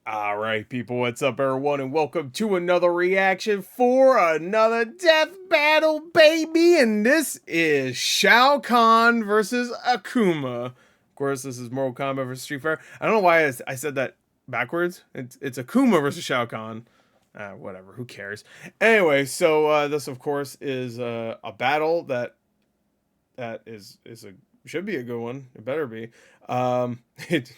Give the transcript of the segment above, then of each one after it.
All right, people, what's up, everyone, and welcome to another reaction for another death battle, baby. And this is Shao Kahn versus Akuma. Of course, this is Mortal Kombat versus Street Fighter. I don't know why I said that backwards. It's Akuma versus Shao Kahn. Whatever, who cares? Anyway, so this, of course, is a battle that should be a good one. It better be. It.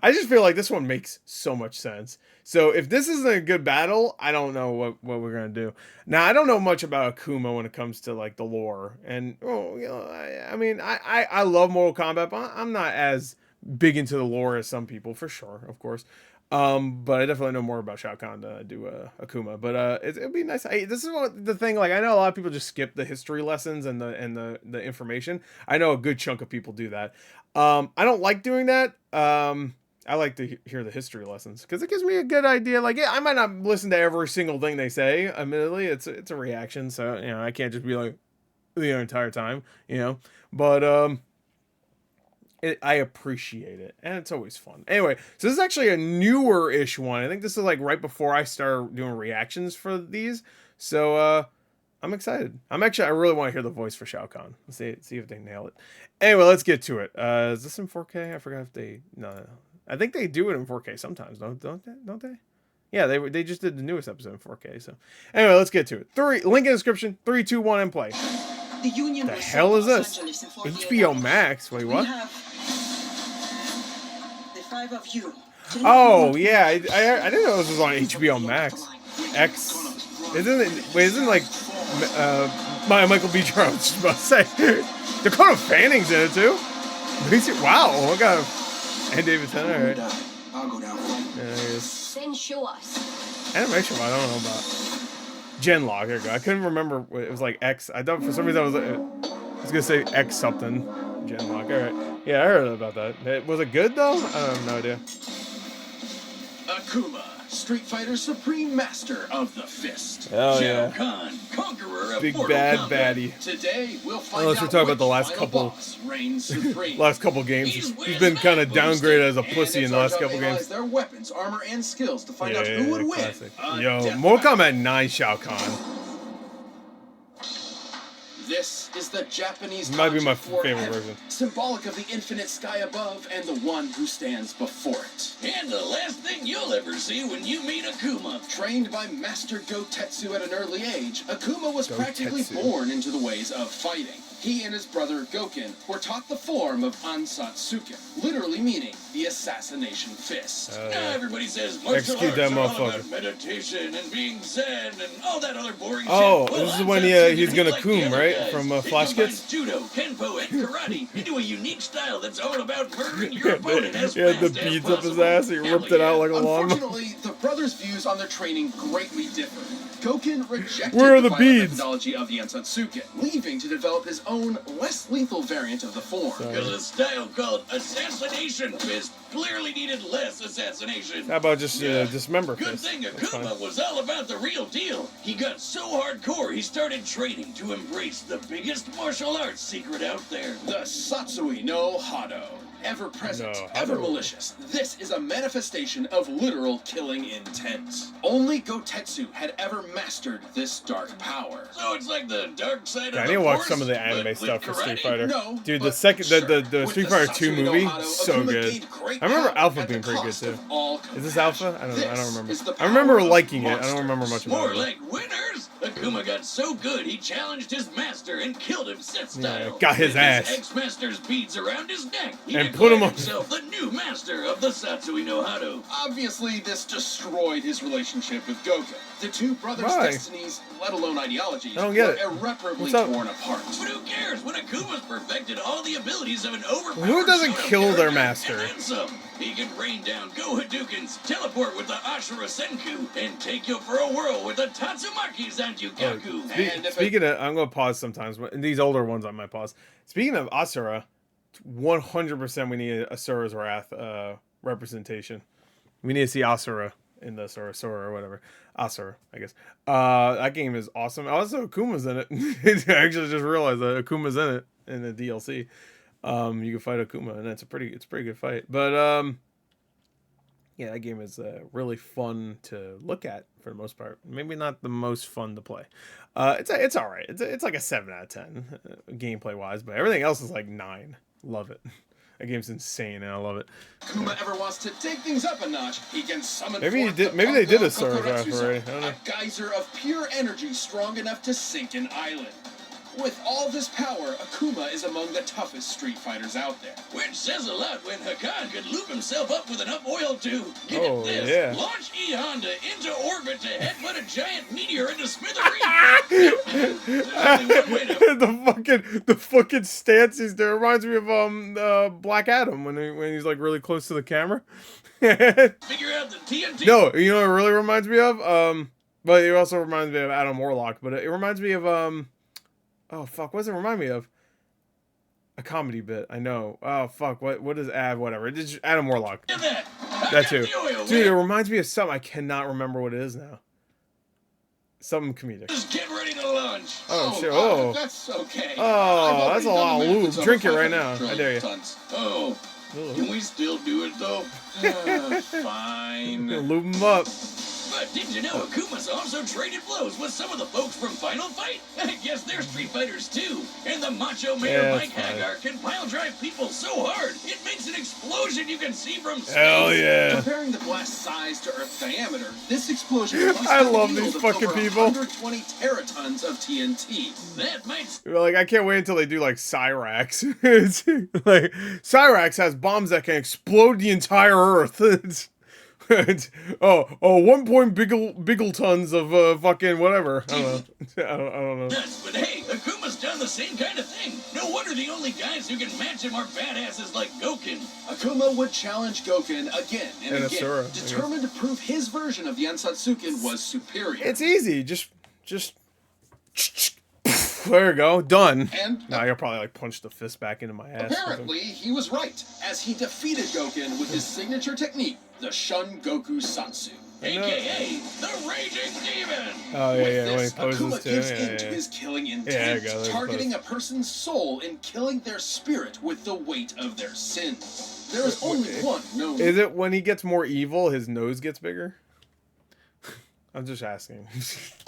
I just feel like this one makes so much sense. So if this isn't a good battle, I don't know what we're gonna do. Now I don't know much about Akuma when it comes to like the lore, and I love Mortal Kombat, but I'm not as big into the lore as some people, for sure, of course. But I definitely know more about Shao Kahn than I do Akuma. But it'd be nice. This is the thing. Like, I know a lot of people just skip the history lessons and the information. I know a good chunk of people do that. I don't like doing that. I like to hear the history lessons because it gives me a good idea. Like, yeah, I might not listen to every single thing they say. Admittedly, it's a reaction, so I can't just be like the entire time. But I appreciate it, and it's always fun. Anyway, so this is actually a newer-ish one. I think this is like right before I started doing reactions for these. So I'm excited. I really want to hear the voice for Shao Kahn. Let's see if they nail it. Anyway, let's get to it. Is this in 4K? I forgot if they no. I think they do it in 4K sometimes, don't they? Yeah, they just did the newest episode in 4K. So anyway, let's get to it. Link in the description. 3, 2, 1, and play. The hell is this? HBO Max. Wait, what? Oh yeah, I didn't know this was on HBO Max. Isn't like Michael B. Jordan? I was just about to say Dakota Fanning's in it too. Wow, I got and David Tennant. All right. I'll go down. Then show us. Animation. I don't know about. Genlock. There you go. I couldn't remember. It was like X. I thought for some reason I was gonna say X something. Genlock. All right. Yeah, I heard about that. Was it good though? I have no idea. Akuma, Street Fighter's supreme master of the fist. Hell yeah. Shao Kahn, conqueror of Big Mortal bad Kombat. baddie. Today we'll find Unless we're out talking about the which last final couple, boss reigns supreme. last couple games. He's been kind of downgraded as a pussy in the last couple games. Their weapons, armor, and skills to find out who would win. Yo, Mortal Kombat 9 Shao Kahn. This is the Japanese might be my favorite version. Symbolic of the infinite sky above and the one who stands before it. And the last thing you'll ever see when you meet Akuma. Trained by Master GorTetsu at an early age, Akuma was practically born into the ways of fighting. He and his brother Goken were taught the form of Ansatsuken, literally meaning the assassination fist. Now everybody says martial arts are all about meditation and being zen and all that other boring shit. Oh, this is when he's gonna Coom, right? From Flash Kids? Judo, Kenpo, and Karate into a unique style that's all about murdering your opponent as he had the beads up his ass, he ripped it out like a lawnmower. Unfortunately, the brothers' views on their training greatly differ. Goken rejected the beads methodology of the Ansatsuken, leaving to develop his own, less lethal variant of the form. Because a style called Assassination Fist clearly needed less assassination. How about just Dismember Good Fist? thing Akuma was all about the real deal. He got so hardcore he started training to embrace the biggest martial arts secret out there. The Satsui no Hado. Ever present, ever malicious. This is a manifestation of literal killing intent. Only GorTetsu had ever mastered this dark power. So it's like the dark side of the I need to watch Force, some of the anime but stuff for with Street karate? Fighter. No, Dude, but the Street with Fighter the 2 Satsui no movie, Hado, so Akuma good. gained great I remember power Alpha at being the pretty good cost too. of all Is this compassion. Alpha? I don't remember. This is the I remember power of liking it. I don't monsters. remember much about More it. like winners. Akuma got so good he challenged his master and killed him set style. Got his With ass. His ex-master's beads around his neck. He And put him declared on himself the new master of the Satsui no Hado. Obviously, this destroyed his relationship with Goken. The two brothers' destinies, let alone ideologies, I don't get were it. irreparably What's up? torn apart. But who cares when Akuma's perfected all the abilities of an overpowered Who doesn't Shoto kill their character master? and then some. He can rain down Go Hadoukens, teleport with the Ashura Senku, and take you for a whirl with the Tatsumaki Zankyukaku. Speaking of, I'm going to pause sometimes. In these older ones, I might pause. Speaking of Asura, 100% we need Asura's Wrath representation. We need to see Asura in this, or Asura, or whatever. Asura, I guess. That game is awesome. Also, Akuma's in it. I actually just realized that Akuma's in it in the DLC. You can fight Akuma, and it's a pretty good fight. But Yeah, that game is really fun to look at for the most part. Maybe not the most fun to play. It's all right. It's like a 7 out of 10 gameplay wise, but everything else is like 9. Love it. That game's insane, and I love it. Akuma ever wants to take things up a notch, he can summon Maybe forth the they did a Kongo server Kokoratsu already. I Zone, don't know. a geyser of pure energy strong enough to sink an island. With all this power, Akuma is among the toughest Street Fighters out there. Which says a lot when Hakan could loop himself up with enough oil to, get Oh, this, yeah. launch E-Honda into orbit to headbutt a giant meteor into smithereens. There's only one way to... the fucking stance he's doing reminds me of Black Adam when he's like really close to the camera. Figure out the TNT. No, you know what it really reminds me of? But it also reminds me of Adam Warlock, but it reminds me of oh fuck, what does it remind me of? A comedy bit, I know. Oh fuck, what is whatever. It's just Adam Warlock. Look at that. I That got too. the oil, Dude, it man. reminds me of something. I cannot remember what it is now. Something comedic. Just get ready to launch. Oh shit, oh. That's okay. Oh, I've that's a already lot of done the math. lube. It's over Drink it right 500 now. I trillion dare you. tons. Oh, can we still do it though? Fine. Lube him up. But did you know Akuma's also traded blows with some of the folks from Final Fight? I guess they're Street Fighters too. And the Macho Mayor Yeah, Mike that's fine. Hagar can pile drive people so hard, it makes an explosion you can see from space. Hell yeah. Comparing the blast size to Earth diameter, this explosion released I a love yield these of fucking over people. 120 teratons of TNT. That might You're like, I can't wait until they do like Cyrax. It's like Cyrax has bombs that can explode the entire Earth. Oh, 1 point biggle tons of fucking whatever. I don't know. I don't know. nuts, but hey, Akuma's done the same kind of thing. No wonder the only guys who can match him are badasses like Goken. Akuma would challenge Goken again and And again, Asura, I guess. determined to prove his version of the Ansatsuken was superior. It's easy. Just there you go. Done. And Now you'll probably like punch the fist back into my ass. apparently, he was right, as he defeated Goken with his signature technique, the Shun Goku Satsu. AKA the Raging Demon. Oh With yeah, when he this, poses Akuma too. gives Yeah, in to yeah. his killing there intent, you go, there's targeting both. a person's soul and killing their spirit with the weight of their sins. There is only one known. Is it when he gets more evil, his nose gets bigger? I'm just asking.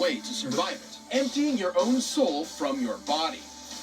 way to survive it, emptying your own soul from your body.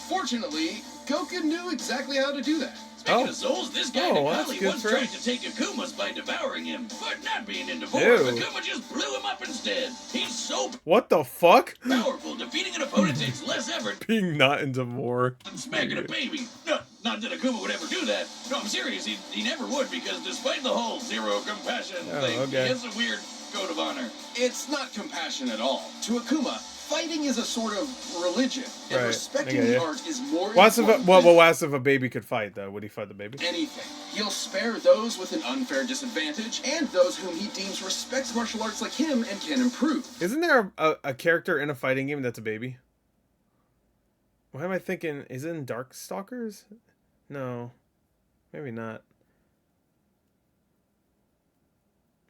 Fortunately, Goku knew exactly how to do that. Speaking Oh. of souls, this guy Oh, that's Nakali good once for tried him. to take Akuma's by devouring him, but not being in divorce, Ew. Akuma just blew him up instead. He's so What the fuck? powerful, defeating an opponent takes less effort Being not into war. than smacking a baby. No, not that Akuma would ever do that. No, I'm serious, he never would, because despite the whole zero compassion Oh, thing, okay. he has a weird code of honor. It's not compassion at all. To Akuma, fighting is a sort of religion, and Right. respecting Okay, the yeah. art is more What's if important well, than what's if a baby could fight though? Would he fight the baby? anything. He'll spare those with an unfair disadvantage, and those whom he deems respects martial arts like him and can improve. Isn't there a character in a fighting game that's a baby? Why am I thinking? Is it in Darkstalkers? No, maybe not.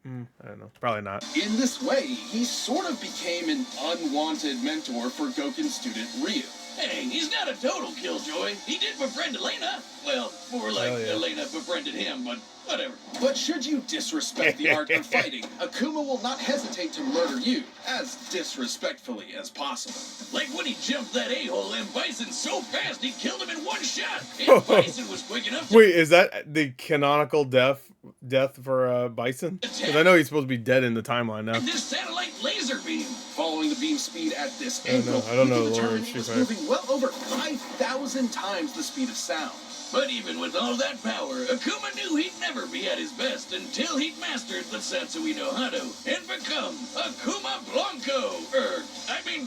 I don't know. Probably not. In this way, he sort of became an unwanted mentor for Goken's student Ryu. Hey, he's not a total killjoy. He did befriend Elena. Well, more like Oh, yeah. Elena befriended him, but whatever. But should you disrespect the art of fighting, Akuma will not hesitate to murder you as disrespectfully as possible. Like when he jumped that a-hole and Bison so fast he killed him in one shot. And Bison was quick enough to... Wait, is that the canonical death for Bison? Because I know he's supposed to be dead in the timeline now. This satellite laser beam. Following the beam speed at this I don't know. angle, I don't we know can the lore of determine it Street was Fighter. moving well over 5,000 times the speed of sound. But even with all that power, Akuma knew he'd never be at his best until he'd mastered the Satsui no Hado and become Akuma Blanco.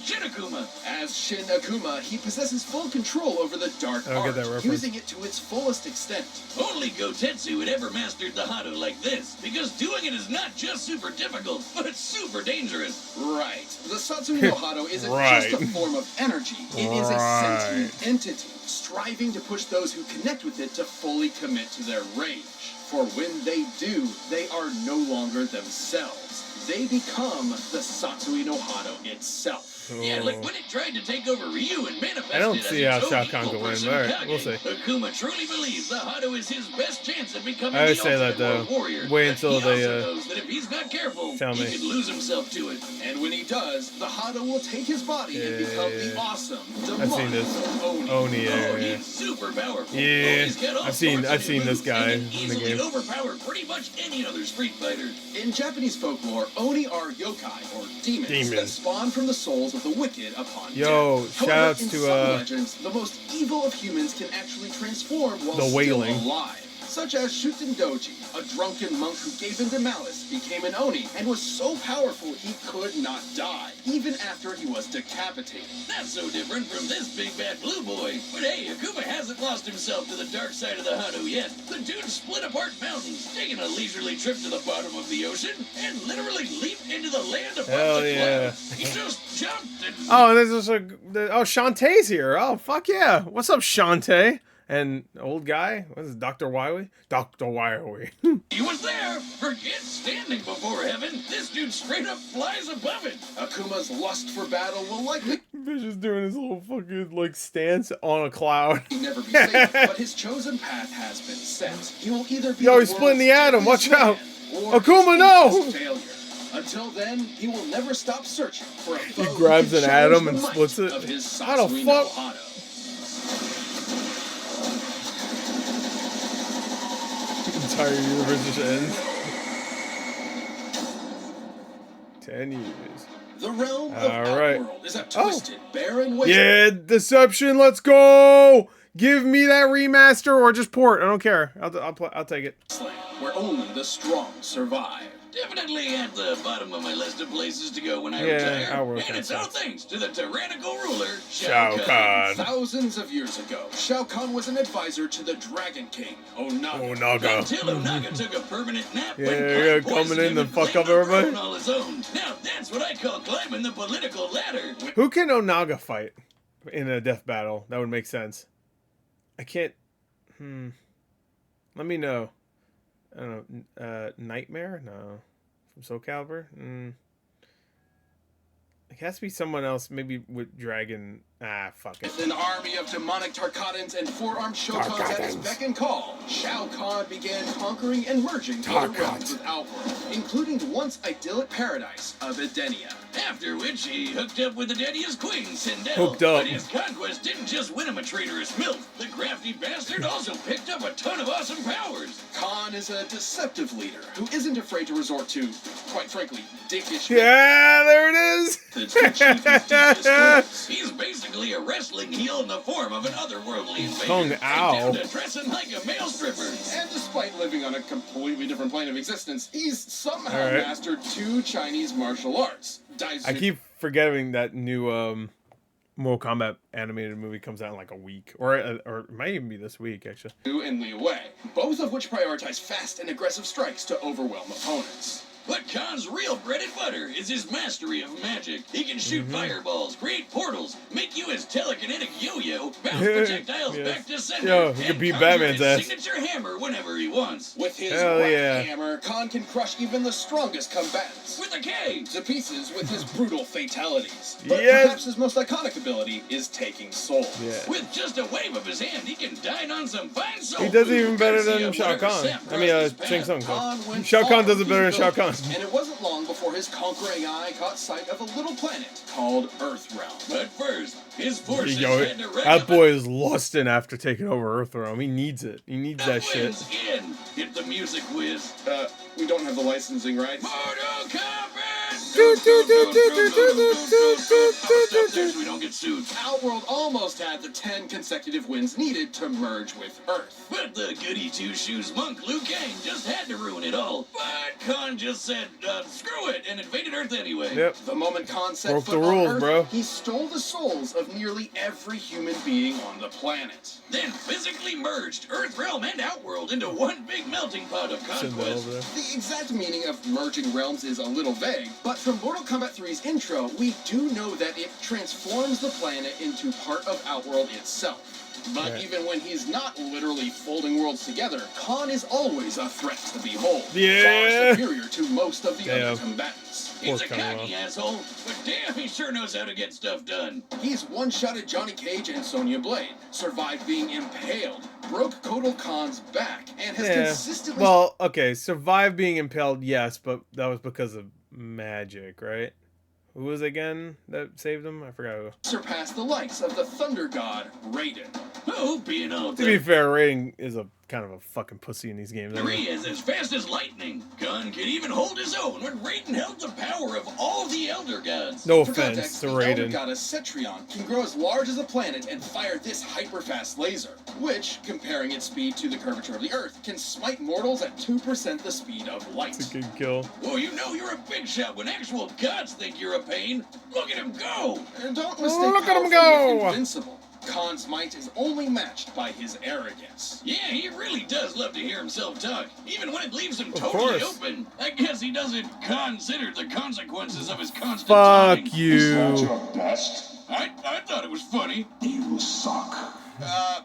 Shin Akuma. As Shin Akuma, he possesses full control over the dark I don't art, get that reference. using it to its fullest extent. Only Gotetsu had ever mastered the Hado like this, because doing it is not just super difficult, but it's super dangerous. Right. The Satsui no Hado isn't Right. just a form of energy. It is a Right. sentient entity, striving to push those who connect with it to fully commit to their rage. For when they do, they are no longer themselves. They become the Satsui no Hado itself. Yeah, like when it tried to take over Ryu and manifest I don't it as see how its Shao own Kahn evil could win, person, but alright, Kage. we'll see. Akuma truly believes the Hado is his best chance at becoming I always the say that, ultimate though. world warrior. Wait But until he they, also knows that if he's not careful, tell he me. could lose himself to it. And when he does, the Hado will take his body and become the awesome, I've seen this. Oni. Oni, Oh, yeah. he's super powerful. Yeah, He's got all I've seen sorts of new this moves guy and in can the easily game. overpower pretty much any other Street Fighter. In Japanese folklore, Oni are yokai, or demons, that spawn from the souls of the wicked upon Yo, death. shout However, outs in to, some legends, the most evil of humans can actually transform while The still Wailing. alive. Such as Shuten Doji, a drunken monk who gave into malice, became an Oni, and was so powerful he could not die, even after he was decapitated. Not so different from this big bad blue boy. But hey, Akuma hasn't lost himself to the dark side of the Hado yet. The dude split apart mountains, taking a leisurely trip to the bottom of the ocean, and literally leaped into the land above Hell the yeah. clouds. He just jumped and... Oh, there's Shantae's here. Oh, fuck yeah. What's up, Shantae? And old guy? What is it, Dr. Wiley? Dr. Wiley. He was there! Forget standing before heaven! This dude straight up flies above it! Akuma's lust for battle will likely He's just doing his little fucking, like, stance on a cloud. never be safe, but his chosen path has been set. He will either be Yo, the he's splitting the world's atom. Watch deadliest out. man, or Akuma, no! his failure. Until then, he will never stop searching for a foe who grabs can an challenge atom the and might splits it. of his How the Satsui fuck? no Hado. Entire universe just ends. 10 years. The realm of Alright. Outworld is a twisted, barren waste Yeah, Deception, let's go! Give me that remaster or just port. I don't care. I'll take it. land where only the strong survive. Definitely at the bottom of my list of places to go when I Yeah, retire. Outworld And it's kinda all sucks. thanks to the tyrannical ruler, Shao Kahn. Thousands of years ago, Shao Kahn was an advisor to the Dragon King, Onaga. Onaga. Until Onaga took a permanent nap Yeah, when yeah, Kahn poisoned coming in him to and fuck claimed up the everybody. throne all his own. Now that's what I call climbing the political ladder. Who can Onaga fight in a death battle? That would make sense. I can't. Let me know. I don't know. Nightmare? No. From Soul Calibur? It has to be someone else, maybe with Dragon. Ah, fuck it. With an army of demonic Tarkatans and four-armed Shokans at his beck and call, Shao Kahn began conquering and merging other realms with Outworld, including the once idyllic paradise of Edenia. After which he hooked up with Edenia's queen, Sindel. Hooked up. But his conquest didn't just win him a traitorous milf. The crafty bastard also picked up a ton of awesome powers. Kahn is a deceptive leader who isn't afraid to resort to, quite frankly, dickish Yeah, there it is! methods to achieve his deepest goals. He's basically a wrestling heel in the form of an otherworldly invader. Kung and Ao. down to dressing like a male stripper. And despite living on a completely different plane of existence, he's somehow All right. mastered 2 Chinese martial arts. I keep forgetting that new Mortal Kombat animated movie comes out in like a week. Or it might even be this week, actually. and Liu Wei, both of which prioritize fast and aggressive strikes to overwhelm opponents. But Khan's real bread and butter is his mastery of magic. He can shoot fireballs, create portals, make you his telekinetic yo-yo, bounce projectiles Yes. back to center, Yo, he can and beat conjure Batman's his ass. signature hammer whenever he wants. With his Hell right yeah. hammer, Kahn can crush even the strongest combatants With a K! to pieces with his brutal fatalities. But Yes. perhaps his most iconic ability is taking souls. Yeah. With just a wave of his hand, he can dine on some fine soul He does food, it even better courtesy than of Shao whatever Kahn. sap I mean, crossed his Shang path. Tsung. Kahn went Shao Kahn does it far better than to Shao the Kahn. village, and it wasn't long before his conquering eye caught sight of a little planet called Earthrealm. But first, his forces Yo, had to rack that up boy is lusting after taking over Earthrealm. He needs it. He needs that shit. wins in. Hit the music whiz. We don't have the licensing rights. Mortal Kombat! Do, do, do, do, do, do, do, do, do, do. So we don't get sued. Outworld almost had the 10 consecutive wins needed to merge with Earth. But the goody two-shoes monk Liu Kang just had to ruin it all. But Khan just said, screw it, and invaded Earth anyway. Yep. The moment Kahn set Broke foot the on rules, Earth, bro. he stole the souls of nearly every human being on the planet. Then physically merged Earthrealm and Outworld into one big melting pot of Sitting there conquest. over there. The exact meaning of merging realms is a little vague, but from Mortal Kombat 3's intro, we do know that it transforms the planet into part of Outworld itself. But Right. even when he's not literally folding worlds together, Kahn is always a threat to behold. Yeah. Far superior to most of the Yeah. other combatants. He's a cocky asshole, but damn, he sure knows how to get stuff done. He's one-shotted Johnny Cage and Sonya Blade, survived being impaled, broke Kotal Khan's back, and has consistently... Well, okay, survived being impaled, yes, but that was because of magic, right? Who was it again that saved him? I forgot who. Surpassed the likes of the Thunder God, Raiden. Oh, being all To be fair, Raiden is a kind of a fucking pussy in these games. He is as fast as lightning. Khan can even hold his own when Raiden held the power of all the Elder Gods. No For offense context, to the Elder Raiden. Goddess Cetrion can grow as large as a planet and fire this hyper-fast laser, which, comparing its speed to the curvature of the Earth, can smite mortals at 2% the speed of light. It's a good kill. Oh, you know you're a big shot when actual gods think you're a pain. Look at him go! And don't mistake Look at him powerful with go! invincible. Khan's might is only matched by his arrogance. Yeah, he really does love to hear himself talk, even when it leaves him Of totally course. open. I guess he doesn't consider the consequences of his constant Fuck talking. you. Is that your best? I thought it was funny. You suck.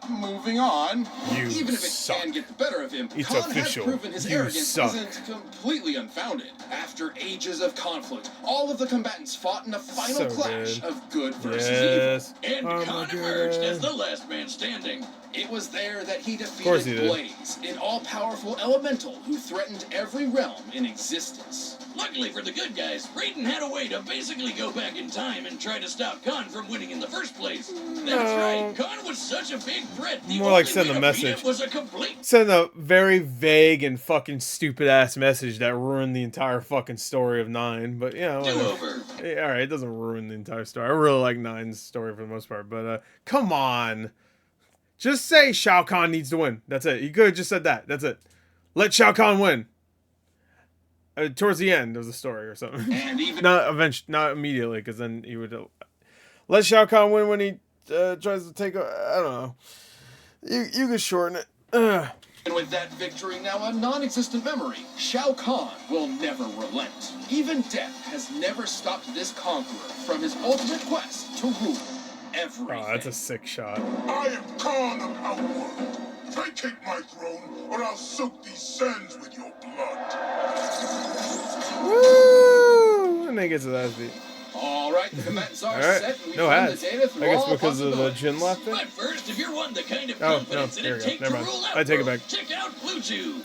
Moving on. You Even if it suck. can get the better of him, It's Khan official. has proven his You arrogance suck. isn't completely unfounded. After ages of conflict, all of the combatants fought in a final So clash good. of good versus Yes. And Oh my Khan emerged God. as the last man standing. evil. It was there that he course he defeated did. Blaze, an all-powerful elemental who threatened every realm in existence. Luckily for the good guys, Raiden had a way to basically go back in time and try to stop Khan from winning in the first place. That's right, Khan was such a big threat. The More like only send way a to beat message. him was a complete... Send a very vague and fucking stupid ass message that ruined the entire fucking story of 9. But yeah, whatever. do-over. Yeah, alright, it doesn't ruin the entire story. I really like 9's story for the most part, but come on. Just say Shao Kahn needs to win. That's it. You could have just said that. That's it. Let Shao Kahn win. Towards the end of the story or something. And even not immediately, because then he would let Shao Kahn win when he tries to take. I don't know. You could shorten it. And with that victory now a non-existent memory, Shao Kahn will never relent. Even death has never stopped this conqueror from his ultimate quest to rule everything. Oh, that's a sick shot. I am Khan of Outworld. Vacate my throne, or I'll soak these sands with your blood. Woo! And then he gets his ass beat. All right, the combatants are Alright, set, and we no run ads. the data through I guess all because of the possibilities. Jin left it. But first, if you're one the kind of Oh, confidence no, that there it you go. takes Never to mind. rule out, I take it back. check out Blue Chew.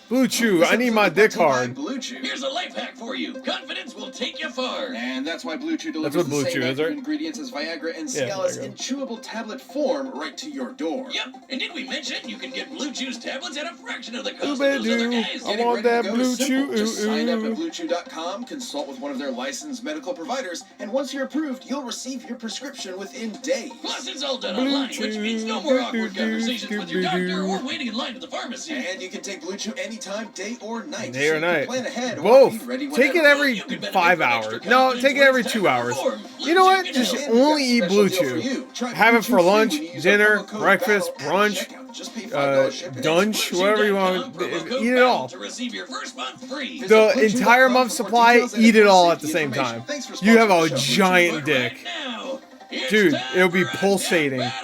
Blue Chew, I need my dick hard. Blue Chew. Here's a life hack for you. Confidence will take you far. And that's why Blue Chew delivers That's what Blue the same Chew is, active right? ingredients as Viagra and Yeah, Cialis there you in chewable tablet form right to your door. Yep, and did we mention you can get Blue Chew's tablets at a fraction of the cost of baby, those other do. guys? I Getting want ready to that go Blue is simple. Chew. Just sign up at BlueChew.com, consult with one of their licensed medical providers, and once you're approved, you'll receive your prescription within days. Plus, it's all done Blue online, which means no more awkward Chew, conversations with your doctor do. or waiting in line at the pharmacy. And you can take Blue Chew anytime, day or night. Day or so you can night. plan ahead or Both. be ready Take it whenever. every You can benefit 5 from hours. extra No, confidence take it when every it's 2 time to hours. perform. You know Blue what? Chew Just can help. And we've only got a eat special Blue deal for Chew. you. Try Have Blue it Chew for free lunch, when you use dinner, our promo code breakfast, BATTLE at brunch, checkout. Just pay $5 shipping. dunch, whatever you want. BlueChew.com, promo Eat it code all. to receive your first month free. Visit The BlueChew.com entire for month more supply, details and eat it all at safety the same information. time. Thanks for You have sponsoring a the show, Blue Chew. giant But dick. right now, it's Dude, time it'll be for a pulsating. death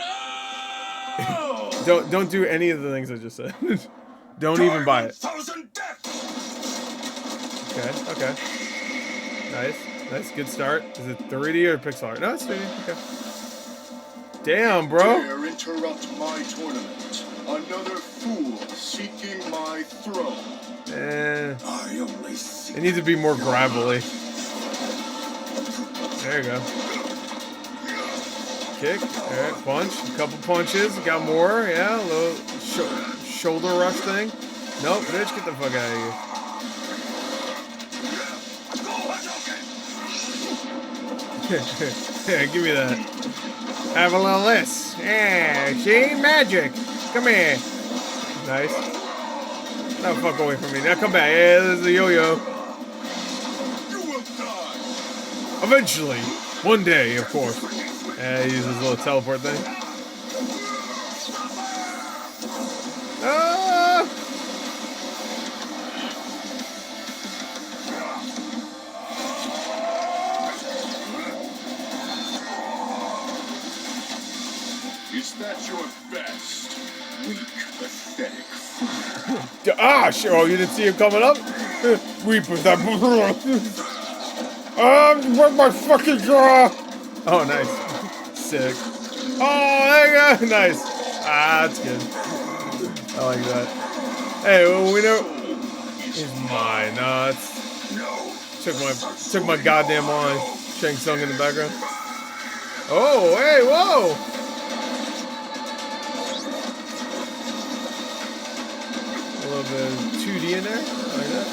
battle! Don't do any of the things I just said. Don't even buy it. 1,000 deaths! Okay. Nice, good start. Is it 3D or pixel art? No, it's 3D. Okay. Damn, bro. Dare interrupt my tournament. Another fool seeking my throne. Eh, I only seek it needs to be more gravelly. There you go. Kick. Alright, punch. A couple punches. Got more. Yeah, a little shoulder rush thing. Nope, bitch, get the fuck out of here. Yeah, give me that. Have a little of this. Yeah, see? Magic. Come here. Nice. Now fuck away from me. Now come back. Yeah, this is a yo-yo. You will die. Eventually. One day, of course. Yeah, he uses his little teleport thing. Ah! Is that your best? Weak, pathetic fool. Ah, sure. Oh, you didn't see him coming up? We put that. Where's my fucking jaw? Oh, nice. Sick. Oh, there you go. Nice. Ah, that's good. I like that. Hey, well, we know he's mine. It's took my goddamn line. Shang Tsung in the background. Oh, hey, whoa! A little bit of 2D in there. I like that.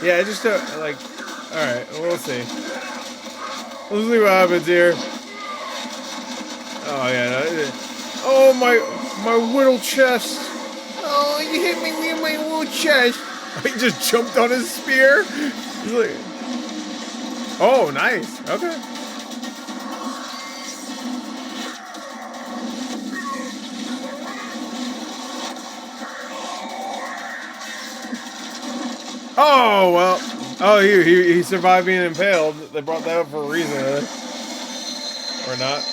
Yeah, I just like. All right, we'll see. We'll see what happens here. Oh yeah. Oh my little chest. Oh, you hit me in my little chest. He just jumped on his spear. He's like, oh, nice. Okay. Oh well. Oh, he survived being impaled. They brought that up for a reason, or not?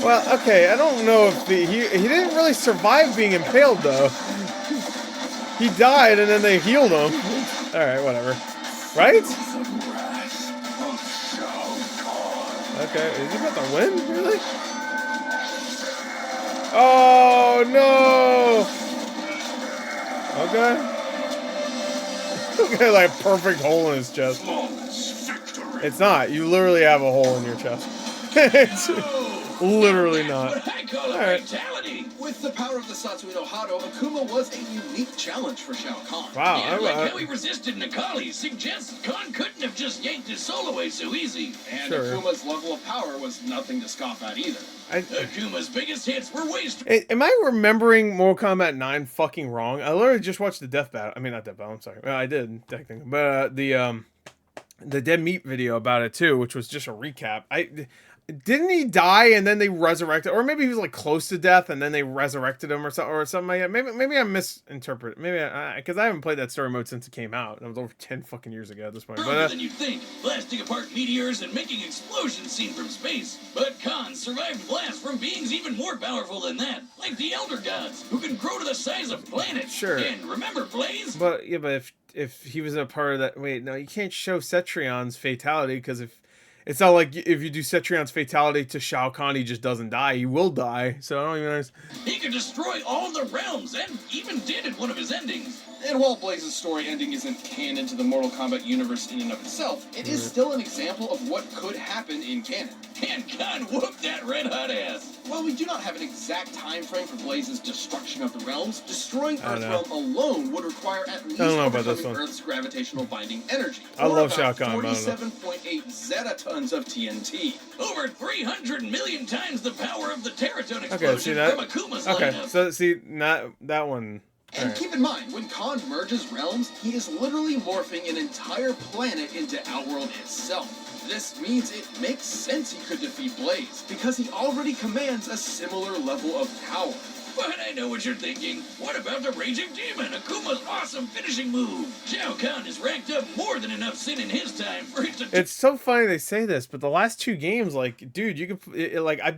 Well, okay, I don't know if he didn't really survive being impaled though. He died and then they healed him. All right, whatever. Right? Okay, is he about to win? Really? Oh no! Okay. Okay, like perfect hole in his chest. It's not. You literally have a hole in your chest. It's literally not. All right. Fatality. With the power of the Satsui no Hado, Akuma was a unique challenge for Shao Kahn. Wow. And like how he resisted Nakali suggests Kahn couldn't have just yanked his soul away so easy. And Akuma's level of power was nothing to scoff at either. Akuma's biggest hits were wasted. Am I remembering Mortal Kombat 9 fucking wrong? I literally just watched the death battle. I mean, not death battle. I'm sorry. Well, I did technically, but the dead meat video about it too, which was just a recap. Didn't he die and then they resurrected, or maybe he was like close to death and then they resurrected him or something like that. Maybe I misinterpreted. Maybe because I haven't played that story mode since it came out. It was over 10 fucking years ago at this point. Stronger than you'd think, blasting apart meteors and making explosions seen from space. But Kahn survived blasts from beings even more powerful than that, like the Elder Gods, who can grow to the size of planets. Sure. And remember, Blaze? But yeah, but if he was a part of that, wait, no, you can't show Cetrion's fatality because if. It's not like if you do Cetrion's fatality to Shao Kahn, he just doesn't die. He will die. So I don't even understand. He could destroy all the realms, and even did in one of his endings. And while Blaze's story ending isn't canon to the Mortal Kombat universe in and of itself, it is still an example of what could happen in canon. And Kahn whooped that red-hot ass. While we do not have an exact time frame for Blaze's destruction of the realms, destroying Earthrealm alone would require at least overcoming Earth's gravitational binding energy. I love Shao Kahn. 47.8 zetatons of TNT. Over 300 million times the power of the Teraton explosion okay, see that? from Akuma's okay, lineup. So see, not that one. And keep in mind, when Kahn merges realms, he is literally morphing an entire planet into Outworld itself. This means it makes sense he could defeat Blaze, because he already commands a similar level of power. But I know what you're thinking. What about the Raging Demon, Akuma's awesome finishing move? Shao Kahn has racked up more than enough sin in his time for it to... It's so funny they say this, but the last two games, like, dude, you could, like, I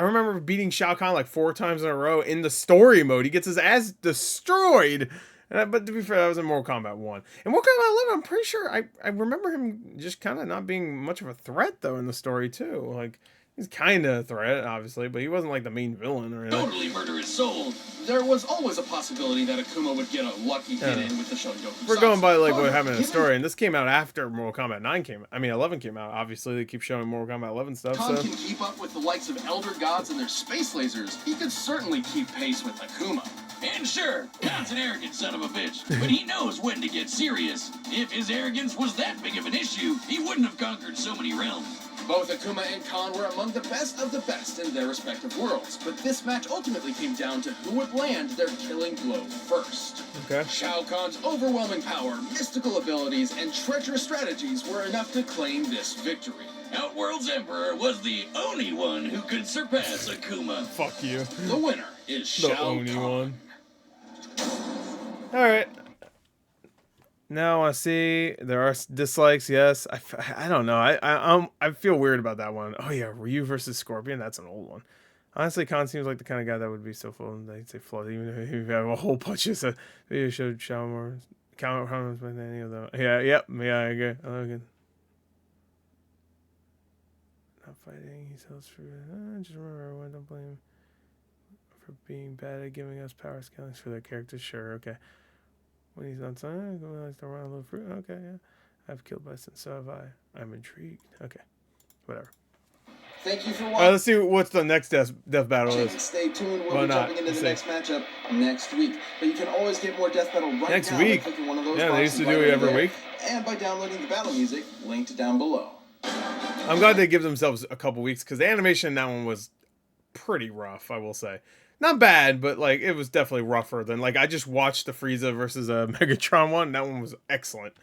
remember beating Shao Kahn like 4 times in a row in the story mode. He gets his ass destroyed. But to be fair, that was in Mortal Kombat 1. In Mortal Kombat 11, I'm pretty sure I remember him just kind of not being much of a threat, though, in the story, too. Like, he's kind of a threat, obviously, but he wasn't like the main villain or anything. Totally murder his soul. There was always a possibility that Akuma would get a lucky hit in with the Shoryuken. We're going by like what happened in the story, and this came out after Mortal Kombat 11 came out. Obviously, they keep showing Mortal Kombat 11 stuff. Kahn can keep up with the likes of Elder Gods and their space lasers. He could certainly keep pace with Akuma. And sure, Kahn's an arrogant son of a bitch, but he knows when to get serious. If his arrogance was that big of an issue, he wouldn't have conquered so many realms. Both Akuma and Kahn were among the best of the best in their respective worlds, but this match ultimately came down to who would land their killing blow first. Okay. Shao Kahn's overwhelming power, mystical abilities, and treacherous strategies were enough to claim this victory. Outworld's Emperor was the only one who could surpass Akuma. Fuck you. The winner is Shao Kahn. Alright. No, I see. There are dislikes. Yes, I don't know. I feel weird about that one. Oh yeah, Ryu versus Scorpion. That's an old one. Honestly, Khan seems like the kind of guy that would be so full of, they'd say flaws, even if you have a whole bunch of stuff. Video showed Shao more count comments with any of them. Yeah, yep, yeah, I agree. Okay. Not fighting. He sells for. Just remember, everyone don't blame him for being bad at giving us power scalings for their characters. Sure, okay. When he's on time, go like to run a little fruit. Okay, yeah. I've killed Bison, so have I. I'm intrigued. Okay, whatever. Thank you for All watching. right, let's see what's the next death battle is. Stay tuned. We'll Why be not? jumping into Let's the next matchup next week. But you can always get more Death Battle right Next now week? by clicking one of those Yeah, they used boxes to do right it every there, week. and by downloading the battle music linked down below. I'm glad they give themselves a couple weeks because the animation in that one was pretty rough, I will say. Not bad, but like it was definitely rougher than like I just watched the Frieza versus Megatron one. And that one was excellent.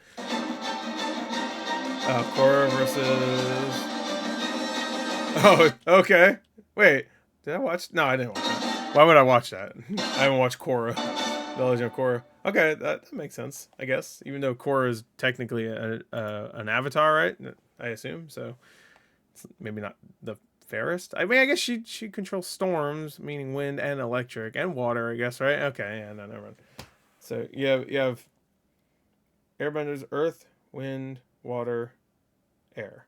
Korra versus. Oh, okay. Wait, did I watch? No, I didn't watch that. Why would I watch that? I haven't watched Korra. The Legend of Korra. Okay, that makes sense, I guess. Even though Korra is technically an avatar, right? I assume so. It's maybe not the fairest. I mean, I guess she controls storms, meaning wind and electric and water. I guess, right? Okay, yeah, no, never mind. So you have airbenders: earth, wind, water, air.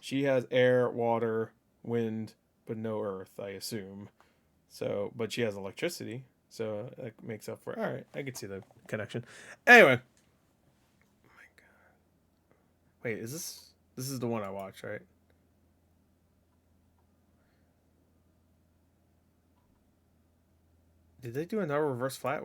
She has air, water, wind, but no earth, I assume. So, but she has electricity, so that makes up for. All right, I can see the connection. Anyway, oh my god, wait, is this is the one I watched, right? Did they do another reverse flat?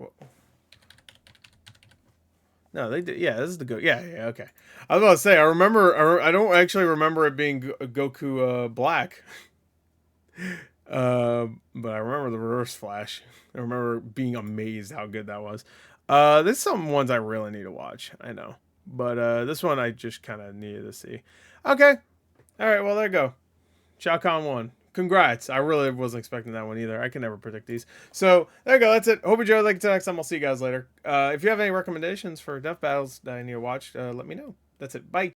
No, they did. Yeah, this is the Go. Yeah, okay. I was about to say, I remember. I don't actually remember it being Goku Black. But I remember the reverse flash. I remember being amazed how good that was. There's some ones I really need to watch. I know, but this one I just kind of needed to see. Okay, all right. Well, there you go. Shao Kahn won. Congrats. I really wasn't expecting that one either. I can never predict these. So there you go. That's it. Hope you enjoyed. Like until next time, I'll see you guys later. If you have any recommendations for death battles that I need to watch, let me know. That's it. Bye.